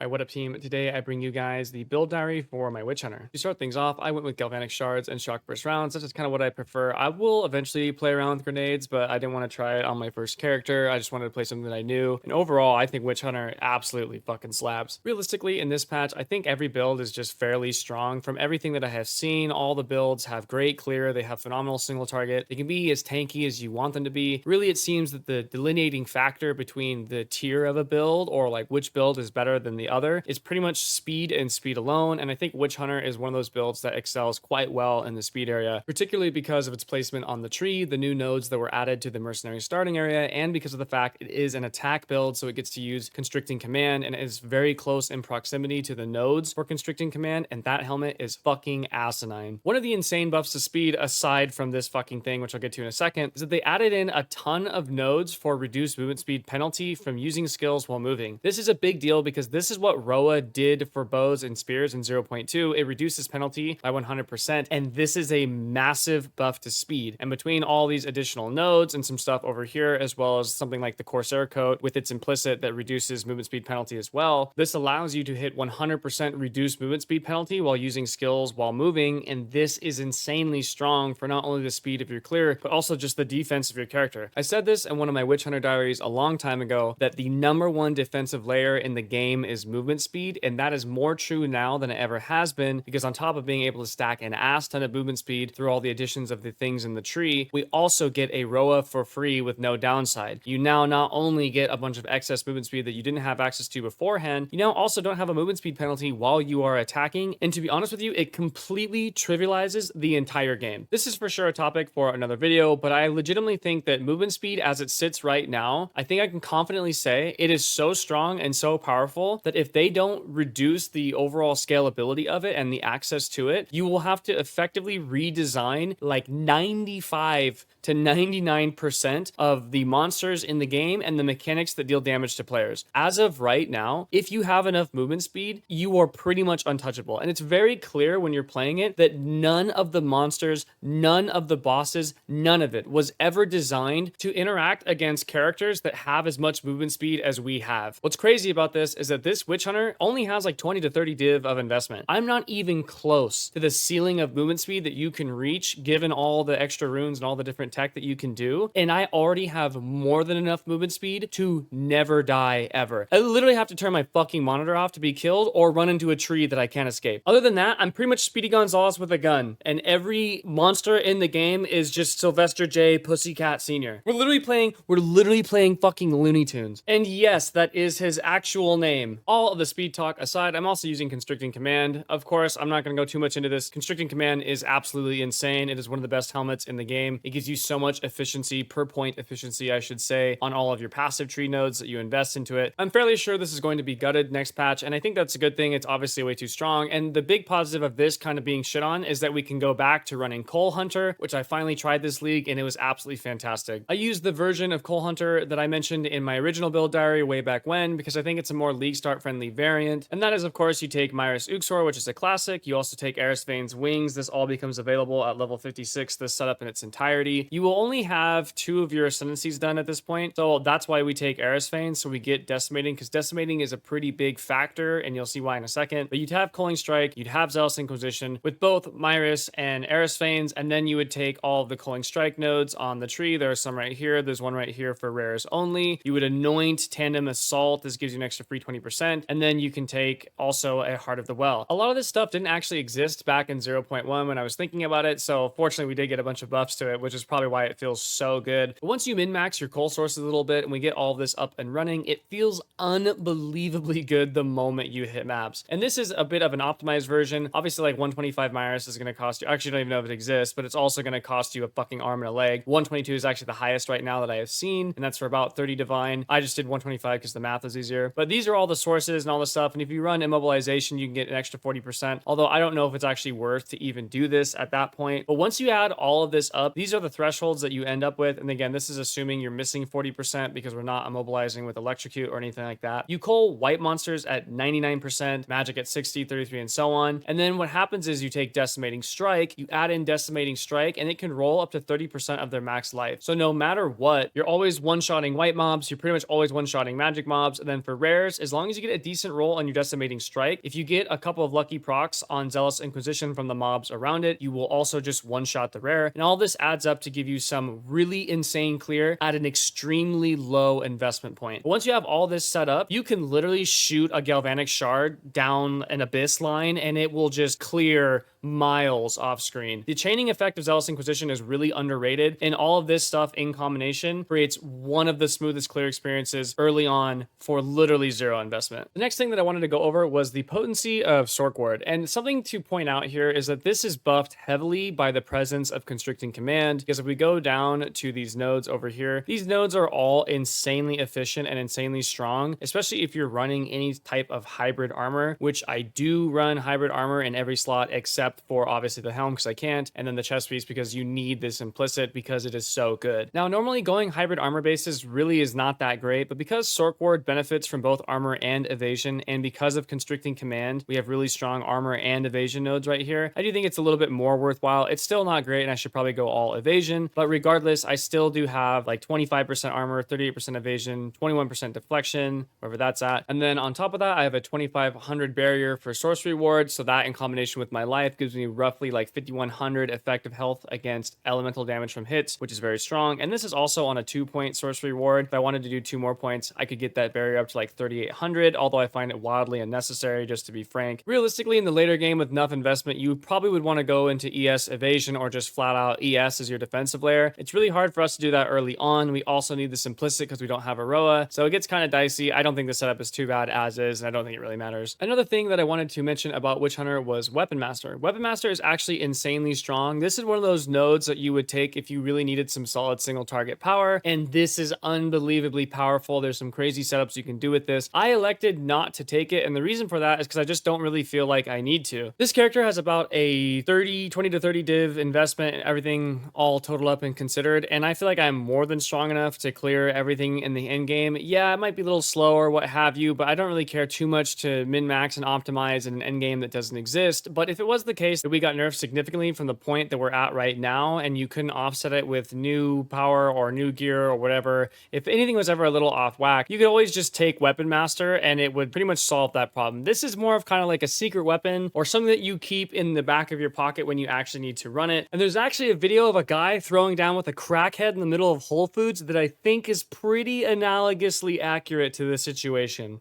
Alright, what up team? Today I bring you guys the build diary for my Witchhunter. To start things off, I went with Galvanic Shards and Shock Burst rounds. That's just kind of what I prefer. I will eventually play around with grenades, but I didn't want to try it on my first character. I just wanted to play something that I knew. And overall, I think Witchhunter absolutely fucking slaps. Realistically, in this patch, I think every build is just fairly strong. From everything that I have seen, all the builds have great clear. They have phenomenal single target. They can be as tanky as you want them to be. Really, it seems that the delineating factor between the tier of a build or like which build is better than the other is pretty much speed and speed alone. And I think Witchhunter is one of those builds that excels quite well in the speed area, particularly because of its placement on the tree, the new nodes that were added to the mercenary starting area, and because of the fact it is an attack build, so it gets to use constricting command and is very close in proximity to the nodes for constricting command, and that helmet is fucking asinine. One of the insane buffs to speed, aside from this fucking thing, which I'll get to in a second, is that they added in a ton of nodes for reduced movement speed penalty from using skills while moving. This is a big deal because this is what Roa did for bows and spears in 0.2. It reduces penalty by 100%, and this is a massive buff to speed. And between all these additional nodes and some stuff over here, as well as something like the Corsair coat with its implicit that reduces movement speed penalty as well, this allows you to hit 100% reduced movement speed penalty while using skills while moving, and this is insanely strong for not only the speed of your clear, but also just the defense of your character. I said this in one of my Witchhunter diaries a long time ago, that the #1 defensive layer in the game is movement speed, and that is more true now than it ever has been, because on top of being able to stack an ass ton of movement speed through all the additions of the things in the tree, we also get a Roa for free with no downside. You now not only get a bunch of excess movement speed that you didn't have access to beforehand, you now also don't have a movement speed penalty while you are attacking, and to be honest with you, it completely trivializes the entire game. This is for sure a topic for another video, but I legitimately think that movement speed as it sits right now, I think I can confidently say it is so strong and so powerful that if they don't reduce the overall scalability of it and the access to it, you will have to effectively redesign like 95 to 99% of the monsters in the game and the mechanics that deal damage to players. As of right now, if you have enough movement speed, you are pretty much untouchable. And it's very clear when you're playing it that none of the monsters, none of the bosses, none of it was ever designed to interact against characters that have as much movement speed as we have. What's crazy about this is that this Witchhunter only has like 20 to 30 div of investment. I'm not even close to the ceiling of movement speed that you can reach given all the extra runes and all the different tech that you can do, and I already have more than enough movement speed to never die ever. I literally have to turn my fucking monitor off to be killed or run into a tree that I can't escape. Other than that, I'm pretty much Speedy Gonzalez with a gun, and every monster in the game is just Sylvester J. Pussycat Sr. We're literally playing fucking Looney Tunes. And yes, that is his actual name. All of the speed talk aside, I'm also using Constricting Command. Of course, I'm not going to go too much into this. Constricting Command is absolutely insane. It is one of the best helmets in the game. It gives you so much efficiency, per point efficiency, I should say, on all of your passive tree nodes that you invest into it. I'm fairly sure this is going to be gutted next patch, and I think that's a good thing. It's obviously way too strong, and the big positive of this kind of being shit on is that we can go back to running Coal Hunter, which I finally tried this league, and it was absolutely fantastic. I used the version of Coal Hunter that I mentioned in my original build diary way back when, because I think it's a more league start friendly variant, and that is, of course, you take Myris Uxor, which is a classic. You also take Erisvane's Wings. This all becomes available at level 56, this setup in its entirety. You will only have 2 of your ascendancies done at this point, so that's why we take Erisvane, so we get Decimating, because Decimating is a pretty big factor, and you'll see why in a second. But you'd have Culling Strike, you'd have Zealous Inquisition with both Myris and Erisvanes, and then you would take all of the Culling Strike nodes on the tree. There are some right here. There's one right here for rares only. You would anoint Tandem Assault. This gives you an extra free 20%, and then you can take also a Heart of the Well. A lot of this stuff didn't actually exist back in 0.1 when I was thinking about it, so fortunately we did get a bunch of buffs to it, which is probably why it feels so good. But once you min-max your coal sources a little bit and we get all of this up and running, it feels unbelievably good the moment you hit maps. And this is a bit of an optimized version. Obviously, like 125 Myris is going to cost you, I actually don't even know if it exists, but it's also going to cost you a fucking arm and a leg. 122 is actually the highest right now that I have seen, and that's for about 30 divine. I just did 125 because the math is easier. But these are all the sources and all the stuff, and if you run immobilization, you can get an extra 40%, although I don't know if it's actually worth to even do this at that point. But once you add all of this up, these are the thresholds thresholds that you end up with, and again, this is assuming you're missing 40% because we're not immobilizing with electrocute or anything like that. You cull white monsters at 99%, magic at 60, 33, and so on. And then what happens is you take Decimating Strike, you add in Decimating Strike, and it can roll up to 30% of their max life. So no matter what, you're always one-shotting white mobs, you're pretty much always one-shotting magic mobs, and then for rares, as long as you get a decent roll on your Decimating Strike, if you get a couple of lucky procs on Zealous Inquisition from the mobs around it, you will also just one-shot the rare, and all this adds up to give you some really insane clear at an extremely low investment point. But once you have all this set up, you can literally shoot a Galvanic Shard down an Abyss line, and it will just clear miles off screen. The chaining effect of Zealous Inquisition is really underrated, and all of this stuff in combination creates one of the smoothest clear experiences early on for literally zero investment. The next thing that I wanted to go over was the potency of Sorkward, and something to point out here is that this is buffed heavily by the presence of Constricting Command, because if we go down to these nodes over here, these nodes are all insanely efficient and insanely strong, especially if you're running any type of hybrid armor, which I do run hybrid armor in every slot except for obviously the helm because I can't, and then the chest piece because you need this implicit because it is so good. Now, normally going hybrid armor bases really is not that great, but because Sorkward benefits from both armor and evasion, and because of Constricting Command, we have really strong armor and evasion nodes right here. I do think it's a little bit more worthwhile. It's still not great, and I should probably go all evasion, but regardless, I still do have like 25% armor, 38% evasion, 21% deflection, wherever that's at. And then on top of that, I have a 2500 barrier for sorcery ward, so that in combination with my life gives me roughly like 5100 effective health against elemental damage from hits, which is very strong. And this is also on a 2-point sorcery ward. If I wanted to do 2 more points, I could get that barrier up to like 3800, although I find it wildly unnecessary, just to be frank. Realistically, in the later game with enough investment, you probably would want to go into ES evasion or just flat out ES as your defensive layer. It's really hard for us to do that early on. We also need the simplicit because we don't have Aroa, so it gets kind of dicey. I don't think the setup is too bad as is, and I don't think it really matters. Another thing that I wanted to mention about Witchhunter was Weapon Master. Weapon Master is actually insanely strong. This is one of those nodes that you would take if you really needed some solid single target power, and this is unbelievably powerful. There's some crazy setups you can do with this. I elected not to take it, and the reason for that is because I just don't really feel like I need to. This character has about a 20 to 30 div investment, everything all total up and considered, and I feel like I'm more than strong enough to clear everything in the end game. Yeah, it might be a little slow or what have you, but I don't really care too much to min-max and optimize in an end game that doesn't exist. But if it was the case that we got nerfed significantly from the point that we're at right now, and you couldn't offset it with new power or new gear or whatever, if anything was ever a little off whack, you could always just take Weapon Master and it would pretty much solve that problem. This is more of kind of like a secret weapon or something that you keep in the back of your pocket when you actually need to run it. And there's actually a video of a guy throwing down with a crackhead in the middle of Whole Foods that I think is pretty analogously accurate to this situation.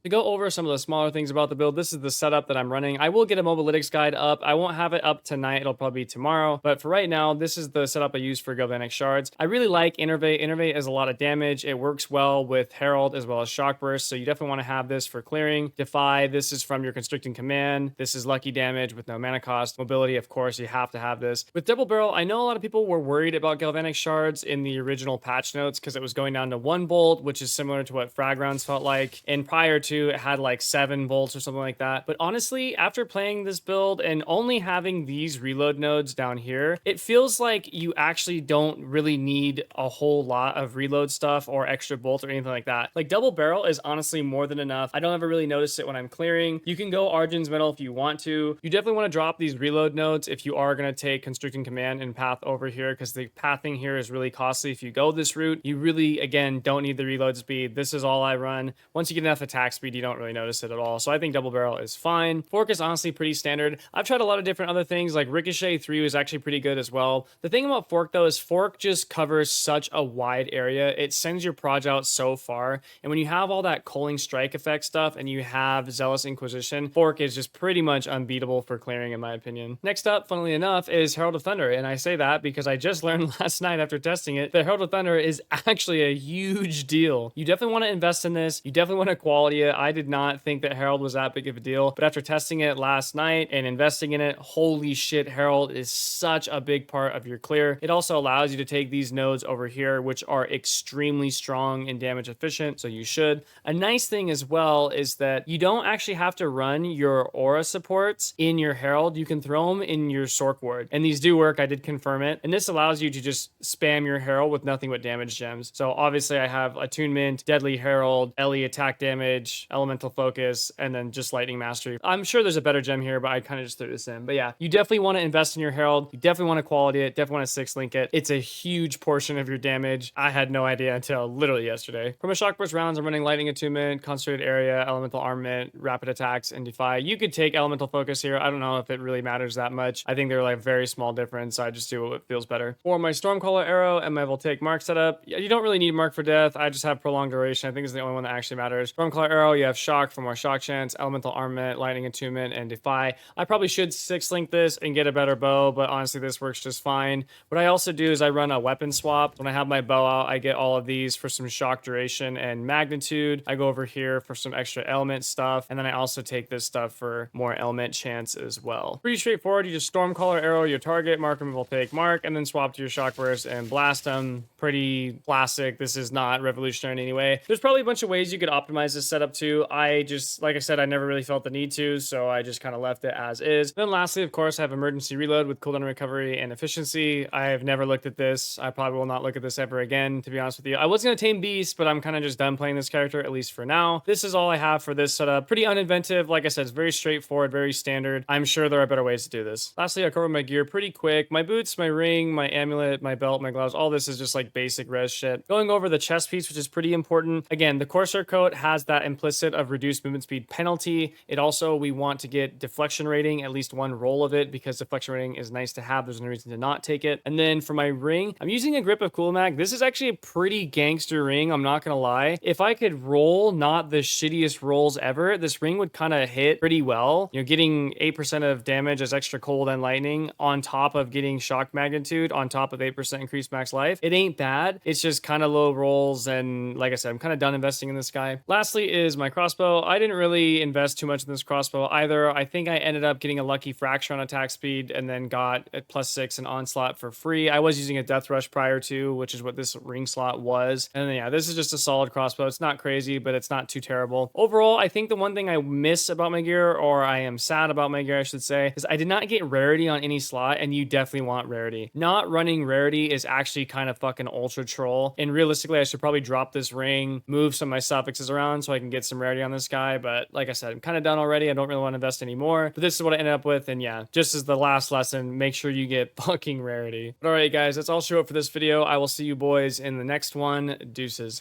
To go over some of the smaller things about the build, this is the setup that I'm running. I will get a mobalytics guide up. I won't have it up tonight. It'll probably be tomorrow. But for right now, this is the setup I use for Galvanic Shards. I really like Innervate. Innervate is a lot of damage. It works well with Herald as well as Shock Burst, so you definitely want to have this for clearing. Defy, this is from your Constricting Command. This is lucky damage with no mana cost. Mobility, of course, you have to have this. With Double Barrel, I know a lot of people were worried about Galvanic Shards in the original patch notes because it was going down to 1 bolt, which is similar to what Frag Rounds felt like. And prior to, it had like 7 bolts or something like that. But honestly, after playing this build and only having these reload nodes down here, it feels like you actually don't really need a whole lot of reload stuff or extra bolts or anything like that. Like Double Barrel is honestly more than enough. I don't ever really notice it when I'm clearing. You can go Arjun's Metal if you want to. You definitely want to drop these reload nodes if you are going to take Constricting Command and path over here, because the pathing here is really costly. If you go this route, you really, again, don't need the reload speed. This is all I run. Once you get enough attack speed, you don't really notice it at all. So I think Double Barrel is fine. Fork is honestly pretty standard. I've tried a lot of different other things, like Ricochet 3 is actually pretty good as well. The thing about Fork though is Fork just covers such a wide area. It sends your proj out so far. And when you have all that culling strike effect stuff and you have Zealous Inquisition, Fork is just pretty much unbeatable for clearing in my opinion. Next up, funnily enough, is Herald of Thunder. And I say that because I just learned last night after testing it that Herald of Thunder is actually a huge deal. You definitely want to invest in this. You definitely want to quality it. I did not think that Herald was that big of a deal, but after testing it last night and investing in it, holy shit, Herald is such a big part of your clear. It also allows you to take these nodes over here, which are extremely strong and damage efficient, so you should. A nice thing as well is that you don't actually have to run your aura supports in your Herald. You can throw them in your Sork Ward, and these do work. I did confirm it, and this allows you to just spam your Herald with nothing but damage gems. So obviously I have Attunement, Deadly Herald, Ellie attack damage, Elemental Focus, and then just Lightning Mastery. I'm sure there's a better gem here, but I kind of just threw this in. But yeah, you definitely want to invest in your Herald. You definitely want to quality it, definitely want to 6-link it. It's a huge portion of your damage. I had no idea until literally yesterday. For my Shock Burst rounds, I'm running Lightning Attunement, Concentrated Area, Elemental Armament, Rapid Attacks, and Defy. You could take Elemental Focus here. I don't know if it really matters that much. I think they're like very small difference, so I just do what feels better. For my Stormcaller arrow and my Voltaic Mark setup, you don't really need Mark for Death. I just have Prolonged Duration. I think it's the only one that actually matters. Stormcaller arrow, you have Shock for more Shock chance, Elemental Armament, Lightning Attunement, and Defy. I probably should 6-link this and get a better bow, but honestly, this works just fine. What I also do is I run a weapon swap. When I have my bow out, I get all of these for some shock duration and magnitude. I go over here for some extra element stuff, and then I also take this stuff for more element chance as well. Pretty straightforward. You just Stormcaller arrow your target, mark them, will take mark, and then swap to your shock burst and blast them. Pretty classic. This is not revolutionary in any way. There's probably a bunch of ways you could optimize this setup too. I just, like I said, I never really felt the need to, so I just kind of left it as is. Then lastly, of course, I have emergency reload with cooldown recovery and efficiency. I have never looked at this. I probably will not look at this ever again, to be honest with you. I was going to tame Beast, but I'm kind of just done playing this character, at least for now. This is all I have for this setup. Pretty uninventive. Like I said, it's very straightforward, very standard. I'm sure there are better ways to do this. Lastly, I cover my gear pretty quick. My boots, my ring, my amulet, my belt, my gloves, all this is just like basic res shit. Going over the chest piece, which is pretty important. Again, the Corsair coat has that implicit of reduced movement speed penalty. It also, we want to get deflection rating, at least one roll of it, because deflection rating is nice to have. There's no reason to not take it. And then for my ring, I'm using a grip of Cool Mag. This is actually a pretty gangster ring, I'm not gonna lie. If I could roll not the shittiest rolls ever, this ring would kind of hit pretty well. You know, getting 8% of damage as extra cold and lightning on top of getting shock magnitude on top of 8% increased max life. It ain't bad. It's just kind of low rolls, and like I said, I'm kind of done investing in this guy. Lastly is my crossbow. I didn't really invest too much in this crossbow either. I think I ended up getting a lucky fracture on attack speed and then got a +6 and onslaught for free. I was using a death rush prior to, which is what this ring slot was. And then yeah, this is just a solid crossbow. It's not crazy, but it's not too terrible. Overall, I think the one thing I miss about my gear, or I am sad about my gear, I should say, is I did not get rarity on any slot, and you definitely want rarity. Not running rarity is actually kind of fucking ultra troll. And realistically, I should probably drop this ring, move some of my suffixes around so I can get some rarity on this guy. But like I said, I'm kind of done already. I don't really want to invest anymore. But this is what I ended up with. And yeah, just as the last lesson, make sure you get fucking rarity. But all right, guys, that's all show up for this video. I will see you boys in the next one. Deuces.